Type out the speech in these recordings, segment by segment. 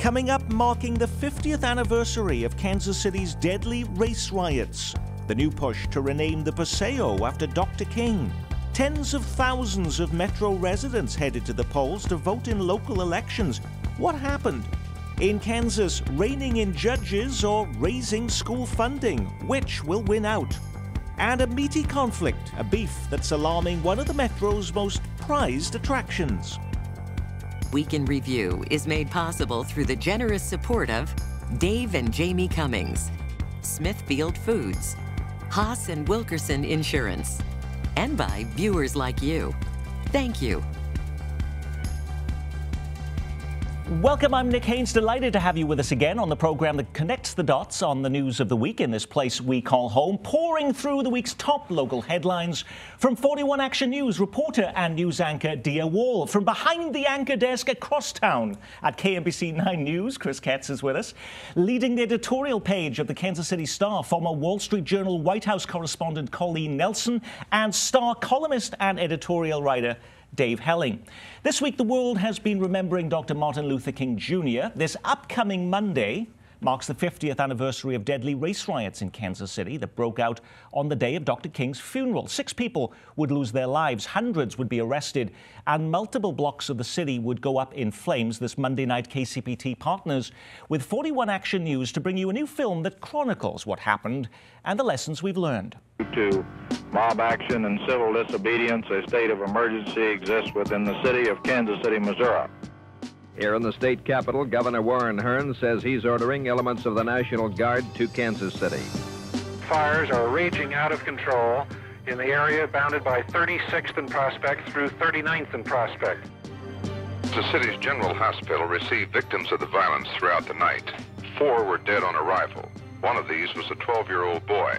Coming up, marking the 50th anniversary of Kansas City's deadly race riots. The new push to rename the Paseo after Dr. King. Tens of thousands of Metro residents headed to the polls to vote in local elections. What happened? In Kansas, reining in judges or raising school funding? Which will win out? And a meaty conflict, a beef that's alarming one of the Metro's most prized attractions. Week in Review is made possible through the generous support of Dave and Jamie Cummings, Smithfield Foods, Haas and Wilkerson Insurance, and by viewers like you. Thank you. Welcome, I'm Nick Haynes. Delighted to have you with us again on the program that connects the dots on the news of the week in this place we call home, pouring through the week's top local headlines. From 41 Action News, reporter and news anchor Dia Wall. From behind the anchor desk across town at KMBC 9 News, Chris Katz is with us. Leading the editorial page of the Kansas City Star, former Wall Street Journal White House correspondent Colleen Nelson, and Star columnist and editorial writer Dave Helling. This week, the world has been remembering Dr. Martin Luther King Jr. This upcoming Monday marks the 50th anniversary of deadly race riots in Kansas City that broke out on the day of Dr. King's funeral. 6 people would lose their lives, hundreds would be arrested, and multiple blocks of the city would go up in flames. This Monday night, KCPT partners with 41 Action News to bring you a new film that chronicles what happened and the lessons we've learned. To mob action and civil disobedience, a state of emergency exists within the city of Kansas City, Missouri. Here in the state capitol, Governor Warren Hern says he's ordering elements of the National Guard to Kansas City. Fires are raging out of control in the area bounded by 36th and Prospect through 39th and Prospect. The city's general hospital received victims of the violence throughout the night. 4 were dead on arrival. One of these was a 12-year-old boy.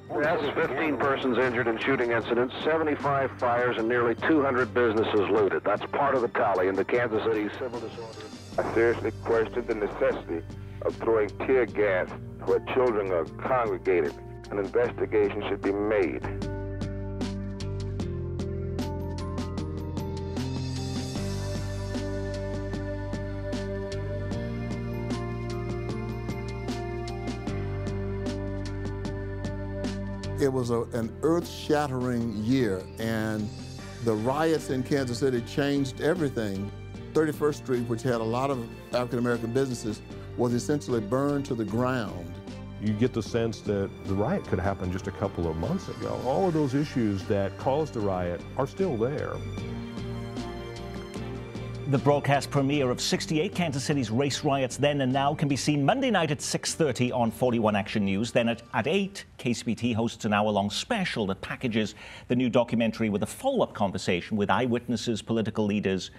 That's 15 persons injured in shooting incidents, 75 fires, and nearly 200 businesses looted. That's part of the tally in the Kansas City civil disorder. I seriously question the necessity of throwing tear gas where children are congregated. An investigation should be made. It was an earth-shattering year, and the riots in Kansas City changed everything. 31st Street, which had a lot of African-American businesses, was essentially burned to the ground. You get the sense that the riot could happen just a couple of months ago. All of those issues that caused the riot are still there. The broadcast premiere of 68 Kansas City's race riots then and now can be seen Monday night at 6:30 on 41 Action News. Then at 8, KCPT hosts an hour-long special that packages the new documentary with a follow-up conversation with eyewitnesses, political leaders,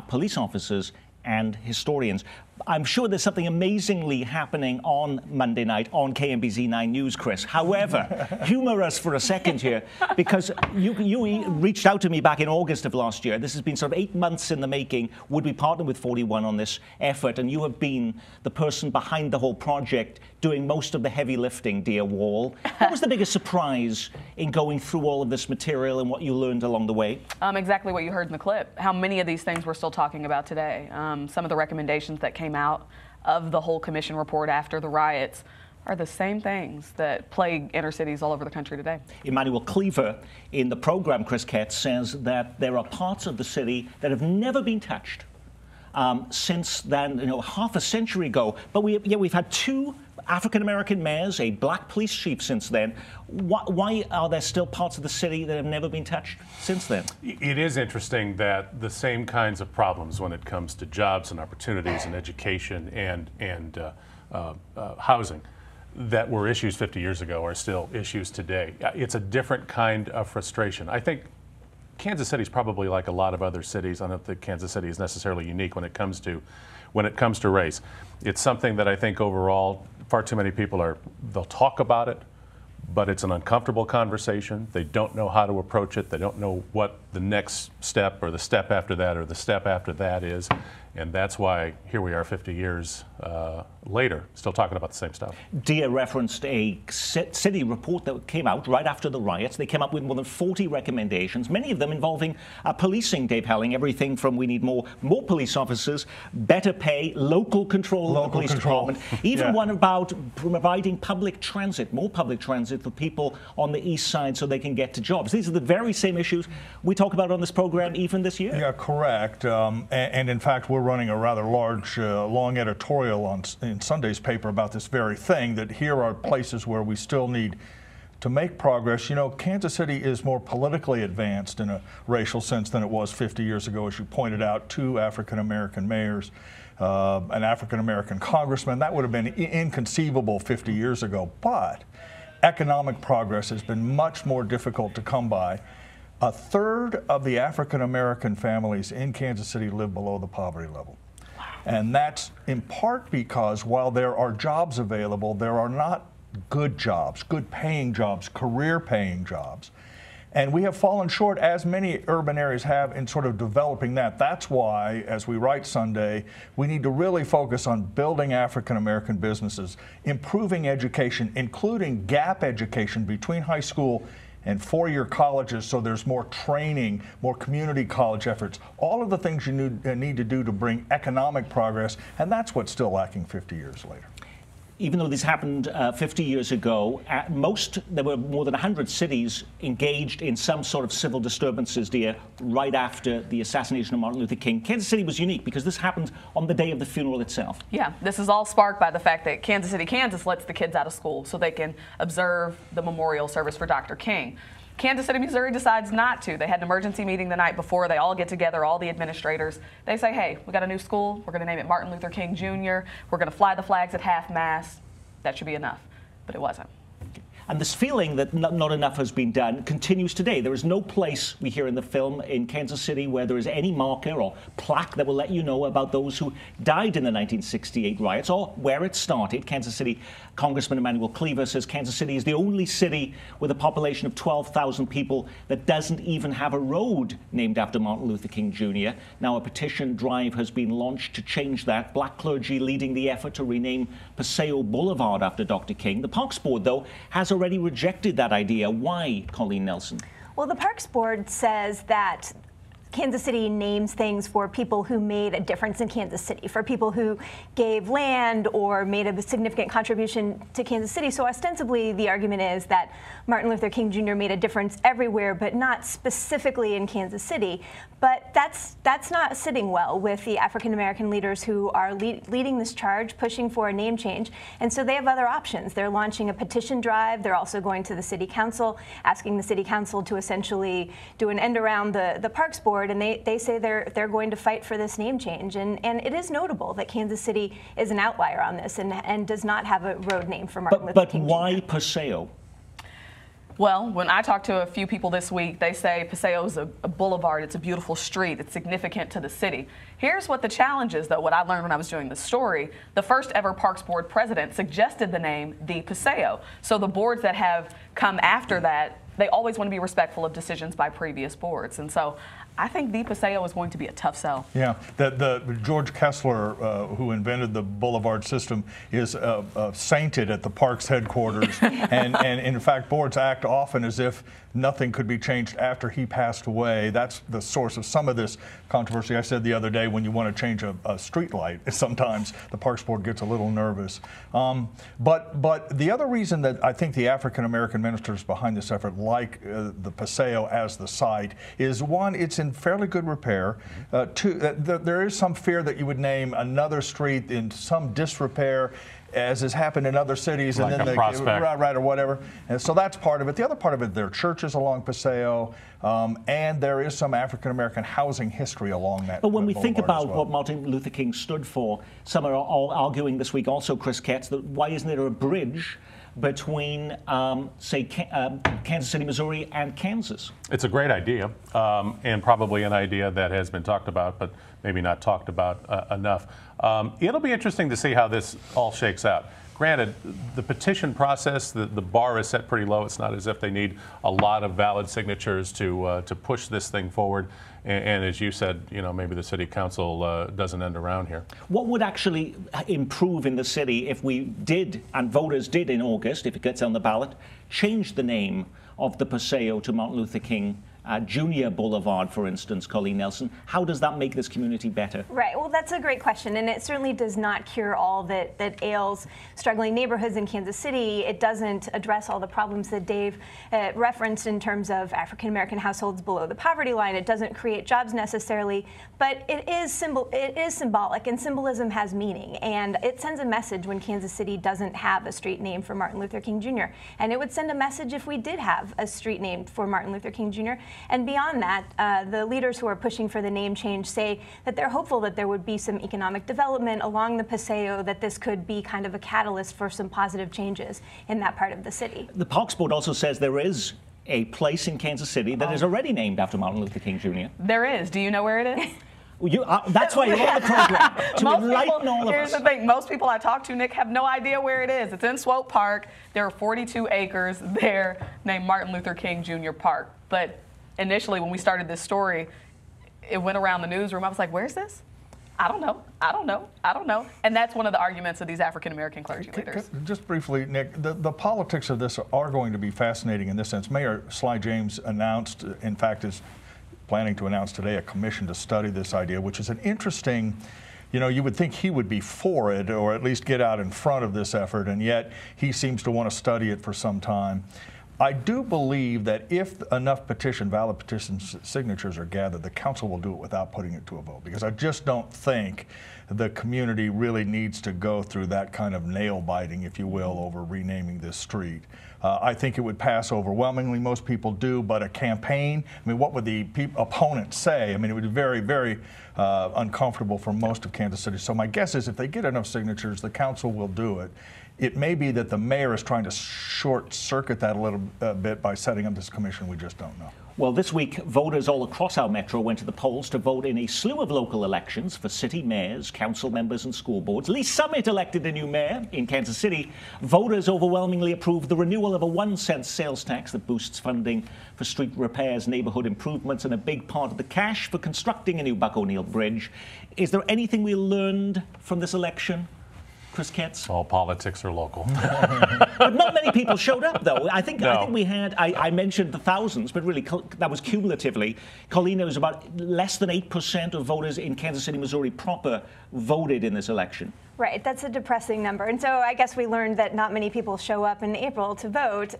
police officers, and historians. I'm sure there's something amazingly happening on Monday night on KMBC 9 News, Chris. However, humor us for a second here, because you reached out to me back in August of last year. This has been sort of 8 months in the making. Would we partner with 41 on this effort? And you have been the person behind the whole project, doing most of the heavy lifting, Dia Wall. What was the biggest surprise in going through all of this material and what you learned along the way? Exactly what you heard in the clip. How many of these things we're still talking about today. Some of the recommendations that came out of the whole commission report after the riots are the same things that plague inner cities all over the country today. Emmanuel Cleaver in the program, Chris Katz, says that there are parts of the city that have never been touched since then, half a century ago. But we've had 2 African-American mayors, a black police chief since then. Why are there still parts of the city that have never been touched since then? It is interesting that the same kinds of problems when it comes to jobs and opportunities and education and housing that were issues 50 years ago are still issues today. It's a different kind of frustration. I think Kansas City is probably like a lot of other cities. I don't think Kansas City is necessarily unique when it comes to race. It's something that I think overall far too many people they'll talk about it, but it's an uncomfortable conversation. They don't know how to approach it. They don't know what the next step or the step after that or the step after that is. And that's why here we are 50 years later, still talking about the same stuff. Dia referenced a city report that came out right after the riots. They came up with more than 40 recommendations, many of them involving policing, Dave Helling, everything from we need more police officers, better pay, local control of the police department, even one about providing public transit, more public transit for people on the east side so they can get to jobs. These are the very same issues we talk about on this program even this year. Yeah, correct. And in fact, we're running a rather large, long editorial in Sunday's paper about this very thing, that here are places where we still need to make progress. You know, Kansas City is more politically advanced in a racial sense than it was 50 years ago, as you pointed out, 2 African-American mayors, an African-American congressman. That would have been inconceivable 50 years ago. But economic progress has been much more difficult to come by. A third of the African-American families in Kansas City live below the poverty level. Wow. And that's in part because while there are jobs available, there are not good jobs, good paying jobs, career paying jobs. And we have fallen short, as many urban areas have, in sort of developing that. That's why, as we write Sunday, we need to really focus on building African-American businesses, improving education, including gap education between high school and 4-year colleges, so there's more training, more community college efforts, all of the things you need to do to bring economic progress, and that's what's still lacking 50 years later. Even though this happened 50 years ago, there were more than 100 cities engaged in some sort of civil disturbances, dear, right after the assassination of Martin Luther King. Kansas City was unique because this happened on the day of the funeral itself. Yeah, this is all sparked by the fact that Kansas City, Kansas lets the kids out of school so they can observe the memorial service for Dr. King. Kansas City, Missouri decides not to. They had an emergency meeting the night before. They all get together, all the administrators. They say, hey, we got a new school. We're going to name it Martin Luther King Jr. We're going to fly the flags at half-mast. That should be enough. But it wasn't. And this feeling that not enough has been done continues today. There is no place, we hear in the film, in Kansas City where there is any marker or plaque that will let you know about those who died in the 1968 riots or where it started. Kansas City Congressman Emanuel Cleaver says Kansas City is the only city with a population of 12,000 people that doesn't even have a road named after Martin Luther King Jr. Now a petition drive has been launched to change that. Black clergy leading the effort to rename Paseo Boulevard after Dr. King. The Parks Board, though, has already rejected that idea. Why, Colleen Nelson? Well, the Parks Board says that Kansas City names things for people who made a difference in Kansas City, for people who gave land or made a significant contribution to Kansas City. So ostensibly, the argument is that Martin Luther King Jr. made a difference everywhere, but not specifically in Kansas City. But that's not sitting well with the African-American leaders who are leading this charge, pushing for a name change. And so they have other options. They're launching a petition drive. They're also going to the City Council, asking the City Council to essentially do an end around the Parks Board. And they say they're going to fight for this name change. And it is notable that Kansas City is an outlier on this and does not have a road name for Martin Luther King Jr. But why Paseo? Well, when I talked to a few people this week, they say Paseo is a boulevard. It's a beautiful street. It's significant to the city. Here's what the challenge is, though, what I learned when I was doing this story. The first ever Parks Board president suggested the name the Paseo. So the boards that have come after that, they always want to be respectful of decisions by previous boards. And so I think the Paseo is going to be a tough sell. Yeah, the George Kessler, who invented the boulevard system, is sainted at the Parks headquarters, and in fact, boards act often as if nothing could be changed after he passed away. That's the source of some of this controversy. I said the other day, when you want to change a street light, sometimes the Parks Board gets a little nervous. But the other reason that I think the African-American ministers behind this effort like the Paseo as the site is, one, it's in fairly good repair. Two, there is some fear that you would name another street in some disrepair, as has happened in other cities, like and then right or whatever. And so that's part of it. The other part of it, there are churches along Paseo, and there is some African-American housing history along that. But when we think about well. what Martin Luther King stood for, some are all arguing this week also, Chris Ketz, that why isn't there a bridge between, say, Kansas City, Missouri, and Kansas? It's a great idea, and probably an idea that has been talked about, but maybe not talked about enough. It'll be interesting to see how this all shakes out. granted, the petition process, the bar is set pretty low. It's not as if they need a lot of valid signatures to push this thing forward. And as you said, you know, maybe the city council doesn't end around here. What would actually improve in the city if we did, and voters did in August, if it gets on the ballot, change the name of the Paseo to Martin Luther King Junior Boulevard, for instance, Colleen Nelson? How does that make this community better? Right. Well, that's a great question, and it certainly does not cure all that ails struggling neighborhoods in Kansas City. It doesn't address all the problems that Dave referenced in terms of African American households below the poverty line. It doesn't create jobs necessarily, but it is symbolic, and symbolism has meaning, and it sends a message when Kansas City doesn't have a street named for Martin Luther King Jr. And it would send a message if we did have a street named for Martin Luther King Jr. And beyond that, the leaders who are pushing for the name change say that they're hopeful that there would be some economic development along the Paseo, that this could be kind of a catalyst for some positive changes in that part of the city. The Parks Board also says there is a place in Kansas City that is already named after Martin Luther King Jr. There is. Do you know where it is? That's why you're on the program, to enlighten all of us. Here's the thing. Most people I talk to, Nick, have no idea where it is. It's in Swope Park. There are 42 acres there named Martin Luther King Jr. Park. But initially, when we started this story, it went around the newsroom. I was like, where's this? I don't know. I don't know. I don't know. And that's one of the arguments of these African-American clergy leaders. Just briefly, Nick, the politics of this are going to be fascinating in this sense. Mayor Sly James announced, in fact, is planning to announce today a commission to study this idea, which is an interesting, you know, you would think he would be for it or at least get out in front of this effort, and yet he seems to want to study it for some time. I do believe that if enough valid petition signatures are gathered, the council will do it without putting it to a vote, because I just don't think the community really needs to go through that kind of nail biting, if you will, over renaming this street. I think it would pass overwhelmingly. Most people do, but a campaign, I mean, what would the opponents say? I mean, it would be very, very uncomfortable for most of Kansas City. So my guess is if they get enough signatures, the council will do it. It may be that the mayor is trying to short circuit that a little bit by setting up this commission. We just don't know. Well, this week, voters all across our metro went to the polls to vote in a slew of local elections for city mayors, council members, and school boards. Lee Summit elected a new mayor in Kansas City. Voters overwhelmingly approved the renewal of a 1-cent sales tax that boosts funding for street repairs, neighborhood improvements, and a big part of the cash for constructing a new Buck O'Neill Bridge. Is there anything we learned from this election? Chris Ketz? All politics are local. But not many people showed up, though. I think we had, I mentioned the thousands, but really that was cumulatively. Colleen, it was about less than 8% of voters in Kansas City, Missouri proper voted in this election. Right, that's a depressing number. And so I guess we learned that not many people show up in April to vote,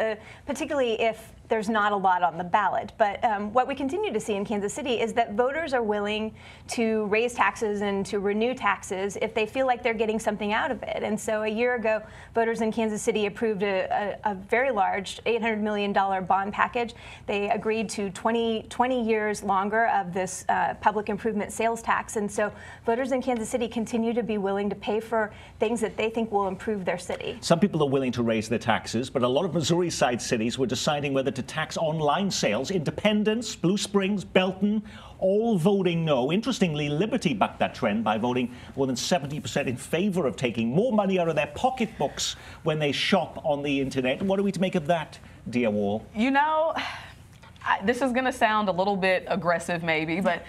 particularly if there's not a lot on the ballot. But what we continue to see in Kansas City is that voters are willing to raise taxes and to renew taxes if they feel like they're getting something out of it. And so a year ago, voters in Kansas City approved a very large $800 million bond package. They agreed to 20 years longer of this public improvement sales tax. And so voters in Kansas City continue to be willing to pay for things that they think will improve their city. Some people are willing to raise their taxes, but a lot of Missouri-side cities were deciding whether to tax online sales. Independence, Blue Springs, Belton, all voting no. Interestingly, Liberty bucked that trend by voting more than 70% in favor of taking more money out of their pocketbooks when they shop on the internet. What are we to make of that, Dia Wall? You know, this is going to sound a little bit aggressive maybe, but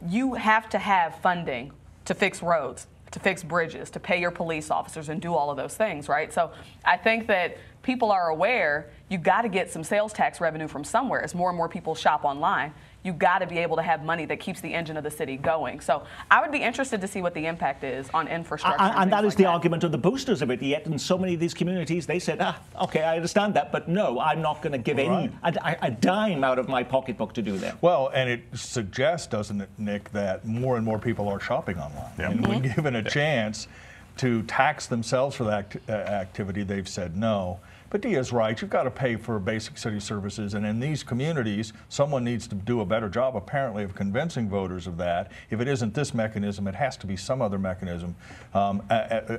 you have to have funding to fix roads, to fix bridges, to pay your police officers and do all of those things, right? So I think that people are aware you got to get some sales tax revenue from somewhere. As more and more people shop online, you got to be able to have money that keeps the engine of the city going. So I would be interested to see what the impact is on infrastructure. And that is the argument of the boosters of it. Yet in so many of these communities, they said, okay, I understand that, but no, I'm not going to give a dime out of my pocketbook to do that. Well, and it suggests, doesn't it, Nick, that more and more people are shopping online. Yep. And when given a chance to tax themselves for that activity, they've said no. But Dia's right. You've got to pay for basic city services. And in these communities, someone needs to do a better job, apparently, of convincing voters of that. If it isn't this mechanism, it has to be some other mechanism.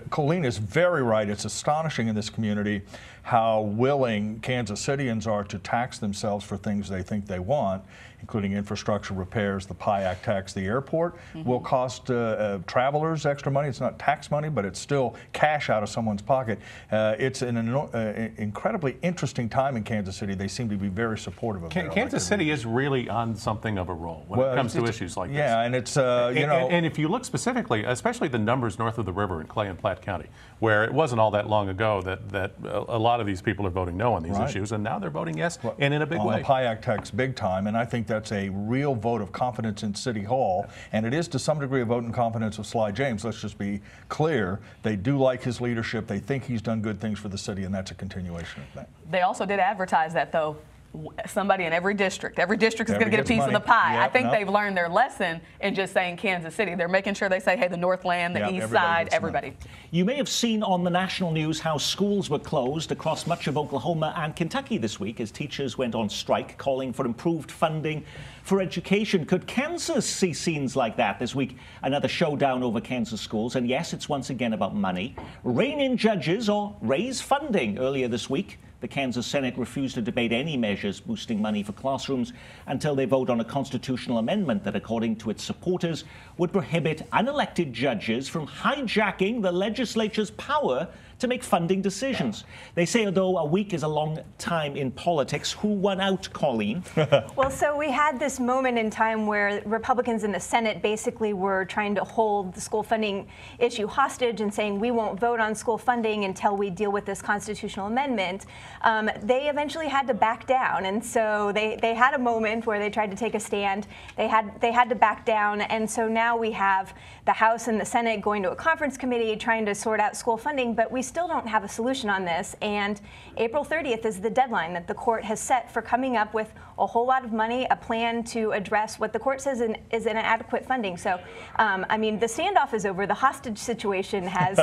Colleen is very right. It's astonishing in this community how willing Kansas Cityans are to tax themselves for things they think they want, including infrastructure repairs, the PIAC tax. The airport will cost travelers extra money. It's not tax money, but it's still cash out of someone's pocket. It's an incredibly interesting time in Kansas City. They seem to be very supportive of it. Kansas City is really on something of a roll when it comes to issues like this. Yeah, and it's, you know. And if you look specifically, especially the numbers north of the river in Clay and Platte County, where it wasn't all that long ago that a lot of these people are voting no on these issues, and now they're voting yes, and in a big way. On the PIAC tax, big time, and I think that's a real vote of confidence in City Hall, and it is to some degree a vote in confidence of Sly James. Let's just be clear. They do like his leadership. They think he's done good things for the city, and that's a continuation of that. They also did advertise that, though. Somebody in every district is going to get a piece of the pie. Yep, I think they've learned their lesson in just saying Kansas City. They're making sure they say, hey, the Northland, the East Side, everybody. You may have seen on the national news how schools were closed across much of Oklahoma and Kentucky this week as teachers went on strike, calling for improved funding for education. Could Kansas see scenes like that this week? Another showdown over Kansas schools. And yes, it's once again about money. Rein in judges or raise funding. Earlier this week, the Kansas Senate refused to debate any measures boosting money for classrooms until they vote on a constitutional amendment that, according to its supporters, would prohibit unelected judges from hijacking the legislature's power to make funding decisions. They say, although a week is a long time in politics, who won out, Colleen? Well, so we had this moment in time where Republicans in the Senate basically were trying to hold the school funding issue hostage and saying we won't vote on school funding until we deal with this constitutional amendment. They eventually had to back down, and so they had a moment where they tried to take a stand. They had to back down, and so now we have the House and the Senate going to a conference committee trying to sort out school funding, but we still don't have a solution on this, and April 30th is the deadline that the court has set for coming up with a whole lot of money, a plan to address what the court says is inadequate funding. So, I mean, the standoff is over. The hostage situation has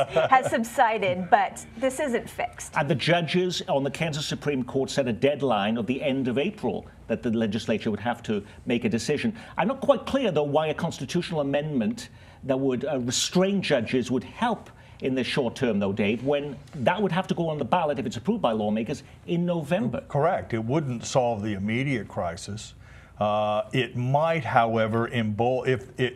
subsided, but this isn't fixed. And the judges on the Kansas Supreme Court set a deadline of the end of April that the legislature would have to make a decision. I'm not quite clear, though, why a constitutional amendment that would restrain judges would help in the short term, though, Dave, when that would have to go on the ballot if it's approved by lawmakers in November. Correct. It wouldn't solve the immediate crisis. It might, however,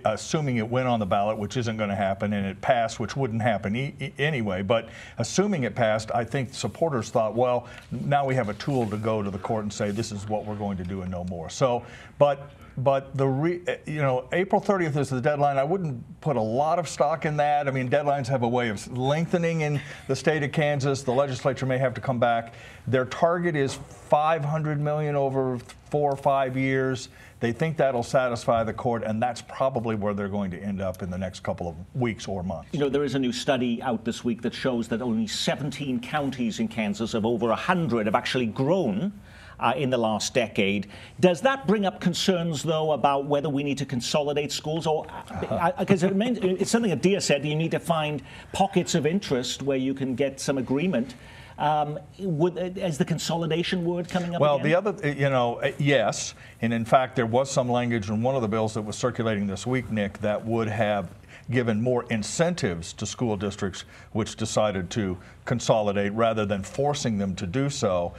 assuming it went on the ballot, which isn't going to happen, and it passed, which wouldn't happen anyway, but assuming it passed, I think supporters thought, well, now we have a tool to go to the court and say this is what we're going to do and no more. So, but April 30th is the deadline. I wouldn't put a lot of stock in that. I mean, deadlines have a way of lengthening in the state of Kansas. The legislature may have to come back. Their target is $500 million over 4 or 5 years. They think that'll satisfy the court, and that's probably where they're going to end up in the next couple of weeks or months. You know, there is a new study out this week that shows that only 17 counties in Kansas of over 100 have actually grown in the last decade. Does that bring up concerns, though, about whether we need to consolidate schools? Or because it's something that Dia said, you need to find pockets of interest where you can get some agreement. Is the consolidation word coming up Well, again? the other, yes. And in fact, there was some language in one of the bills that was circulating this week, Nick, that would have given more incentives to school districts which decided to consolidate rather than forcing them to do so.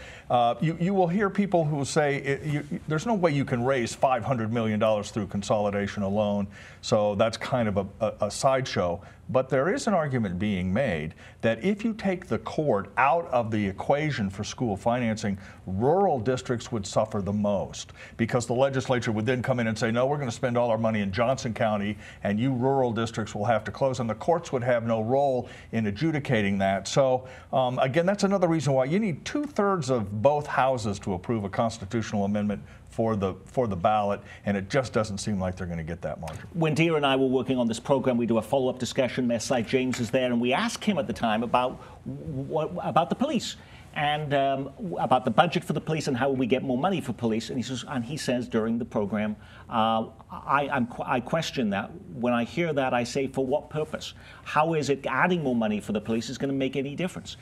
You will hear people who say there's no way you can raise $500 million through consolidation alone, so that's kind of a sideshow. But there is an argument being made that if you take the court out of the equation for school financing, rural districts would suffer the most, because the legislature would then come in and say, no, we're going to spend all our money in Johnson County and you rural districts will have to close, and the courts would have no role in adjudicating that. So again, that's another reason why you need 2/3 of both houses to approve a constitutional amendment for the ballot, and it just doesn't seem like they're going to get that margin. When Dia and I were working on this program, we do a follow-up discussion. Mayor Sly James is there, and we asked him at the time about the police and about the budget for the police and how we get more money for police. And he says during the program, I question that. When I hear that, I say, for what purpose? How is it adding more money for the police is going to make any difference?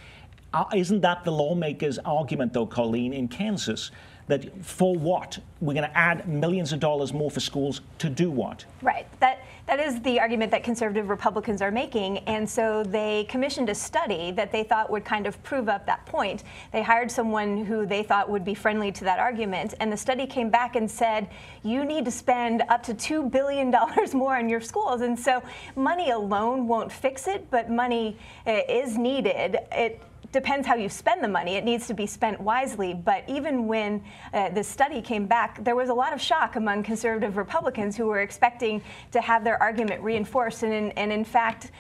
Isn't that the lawmakers' argument, though, Colleen, in Kansas? That for what? We're going to add millions of dollars more for schools to do what? Right. That is the argument that conservative Republicans are making. And so they commissioned a study that they thought would kind of prove up that point. They hired someone who they thought would be friendly to that argument. And the study came back and said, you need to spend up to $2 billion more on your schools. And so money alone won't fix it, but money is needed. It depends how you spend the money. It needs to be spent wisely. But even when the study came back, there was a lot of shock among conservative Republicans who were expecting to have their argument reinforced. And in fact,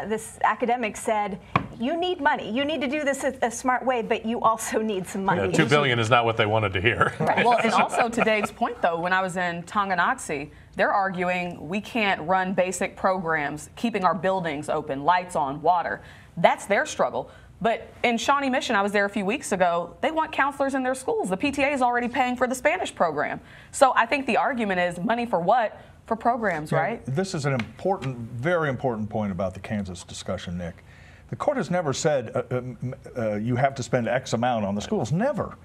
this academic said, you need money. You need to do this a smart way, but you also need some money. Yeah, $2 billion is not what they wanted to hear. Right. Well, and also to Dave's point, though, when I was in Tonganoxie, they're arguing we can't run basic programs, keeping our buildings open, lights on, water. That's their struggle. But in Shawnee Mission, I was there a few weeks ago, they want counselors in their schools. The PTA is already paying for the Spanish program. So I think the argument is money for what? For programs, right? This is an important, very important point about the Kansas discussion, Nick. The court has never said you have to spend X amount on the schools. Never.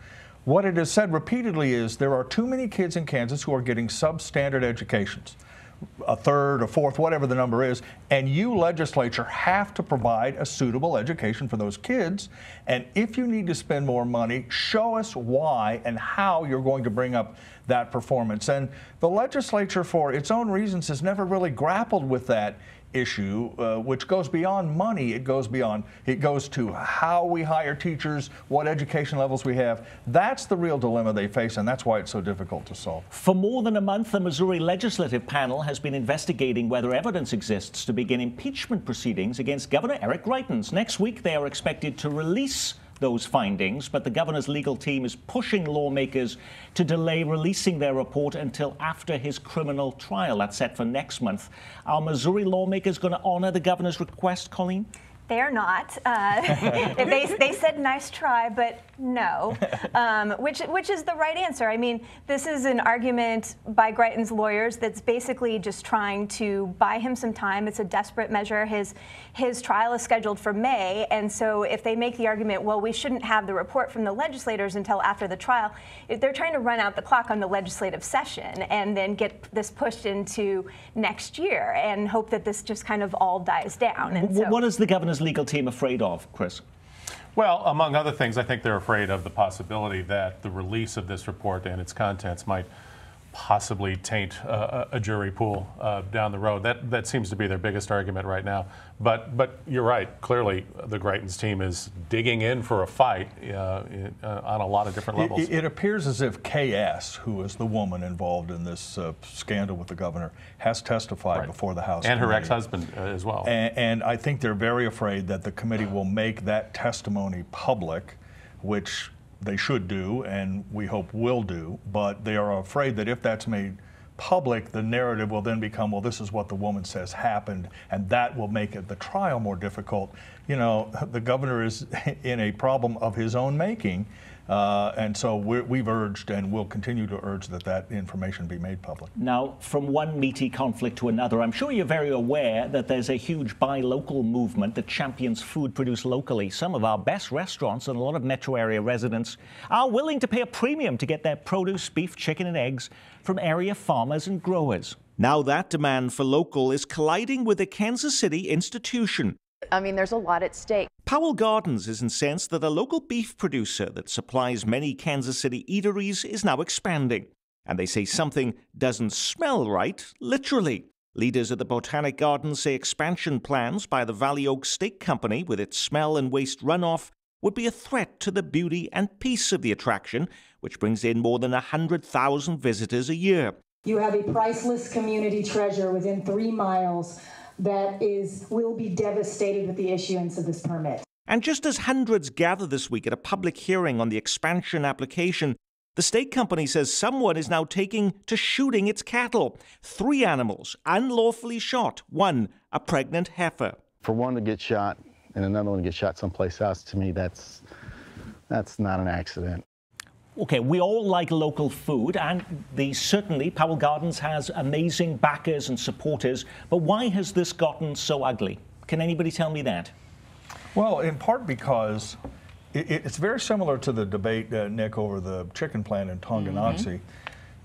What it has said repeatedly is there are too many kids in Kansas who are getting substandard educations. A third, a fourth, whatever the number is, and you, legislature, have to provide a suitable education for those kids. And if you need to spend more money, show us why and how you're going to bring up that performance. And the legislature, for its own reasons, has never really grappled with that issue, which goes beyond money. It goes to how we hire teachers, what education levels we have. That's the real dilemma they face, and that's why it's so difficult to solve. For more than a month, the Missouri Legislative Panel has been investigating whether evidence exists to begin impeachment proceedings against Governor Eric Greitens. Next week, they are expected to release those findings, but the governor's legal team is pushing lawmakers to delay releasing their report until after his criminal trial. That's set for next month. Are Missouri lawmakers going to honor the governor's request, Colleen? They are not. They said nice try, but no, which is the right answer. I mean, this is an argument by Greitens' lawyers that's basically just trying to buy him some time. It's a desperate measure. His trial is scheduled for May, and so if they make the argument, well, we shouldn't have the report from the legislators until after the trial, they're trying to run out the clock on the legislative session and then get this pushed into next year and hope that this just kind of all dies down. And so, what is the governor's legal team afraid of, Chris? Well, among other things, I think they're afraid of the possibility that the release of this report and its contents might possibly taint a jury pool down the road. That seems to be their biggest argument right now. But you're right. Clearly, the Greitens team is digging in for a fight on a lot of different levels. It appears as if KS, who is the woman involved in this scandal with the governor, has testified before the House and committee. Her ex-husband as well. And I think they're very afraid that the committee will make that testimony public, which they should do, and we hope will do, but they are afraid that if that's made public, the narrative will then become, well, this is what the woman says happened, and that will make the trial more difficult. You know, the governor is in a problem of his own making, and so we've urged and will continue to urge that information be made public. Now, from one meaty conflict to another, I'm sure you're very aware that there's a huge buy local movement that champions food produced locally. Some of our best restaurants and a lot of metro area residents are willing to pay a premium to get their produce, beef, chicken, and eggs from area farmers and growers. Now that demand for local is colliding with a Kansas City institution. I mean, there's a lot at stake. Powell Gardens is incensed that a local beef producer that supplies many Kansas City eateries is now expanding. And they say something doesn't smell right, literally. Leaders at the Botanic Gardens say expansion plans by the Valley Oak Steak Company with its smell and waste runoff would be a threat to the beauty and peace of the attraction, which brings in more than 100,000 visitors a year. You have a priceless community treasure within 3 miles that will be devastated with the issuance of this permit. And just as hundreds gather this week at a public hearing on the expansion application, the steak company says someone is now taking to shooting its cattle. 3 animals unlawfully shot, 1 a pregnant heifer. For one to get shot and another one to get shot someplace else, to me, that's not an accident. Okay, we all like local food, and certainly Powell Gardens has amazing backers and supporters, but why has this gotten so ugly? Can anybody tell me that? Well, in part because It's very similar to the debate, Nick, over the chicken plant in Tonganoxie.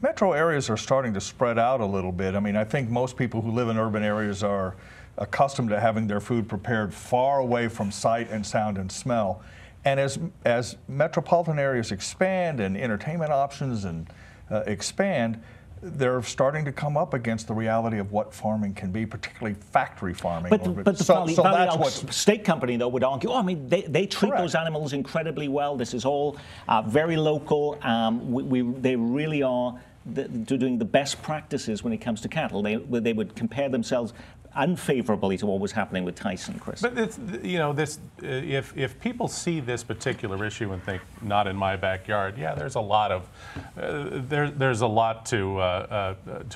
Metro areas are starting to spread out a little bit. I mean, I think most people who live in urban areas are accustomed to having their food prepared far away from sight and sound and smell. And as metropolitan areas expand and entertainment options and expand, they're starting to come up against the reality of what farming can be, particularly factory farming. But the Valley Elk Steak Company, though, would argue, oh, I mean, they treat those animals incredibly well. This is all very local. They really are doing the best practices when it comes to cattle. They would compare themselves unfavorably to what was happening with Tyson, Chris. But it's, you know, this if people see this particular issue and think not in my backyard, yeah, there's a lot of there's a lot to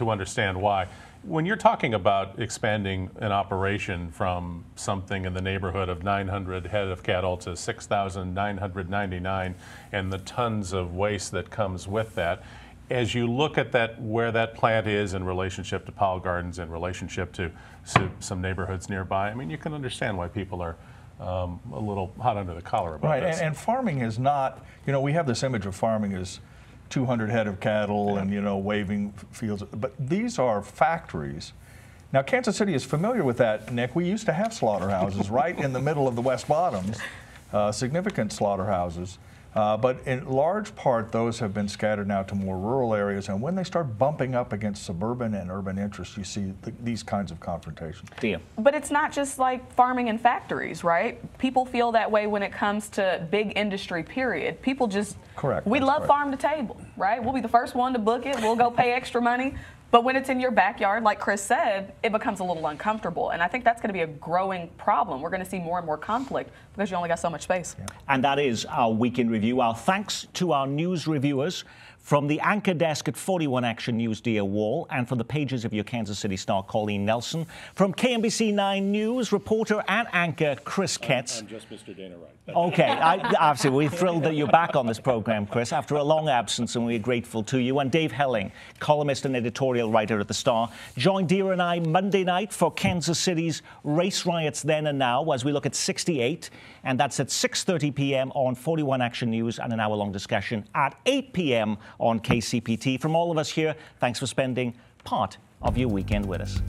understand why. When you're talking about expanding an operation from something in the neighborhood of 900 head of cattle to 6,999 and the tons of waste that comes with that, as you look at that, where that plant is in relationship to Powell Gardens, in relationship to some neighborhoods nearby, I mean, you can understand why people are a little hot under the collar about this. And farming is not, you know, we have this image of farming as 200 head of cattle and, you know, waving fields, but these are factories. Now, Kansas City is familiar with that, Nick. We used to have slaughterhouses right in the middle of the West Bottoms, significant slaughterhouses. But in large part, those have been scattered now to more rural areas. And when they start bumping up against suburban and urban interests, you see these kinds of confrontations. But it's not just like farming and factories, right? People feel that way when it comes to big industry, period. People just, we love farm to table, right? We'll be the first one to book it. We'll go pay extra money. But when it's in your backyard, like Chris said, it becomes a little uncomfortable. And I think that's going to be a growing problem. We're going to see more and more conflict because you only got so much space. And that is our Week in Review. Our thanks to our news reviewers from the anchor desk at 41 Action News, Dia Wall, and from the pages of your Kansas City Star, Colleen Nelson. From KMBC 9 News, reporter and anchor Chris Ketz. I'm just Mr. Dana Wright. Okay, absolutely. We're thrilled that you're back on this program, Chris, after a long absence, and we're grateful to you. And Dave Helling, columnist and editorial writer at The Star. Join Dira and I Monday night for Kansas City's race riots then and now as we look at 68, and that's at 6:30 p.m. on 41 Action News and an hour-long discussion at 8 p.m. on KCPT. From all of us here, thanks for spending part of your weekend with us.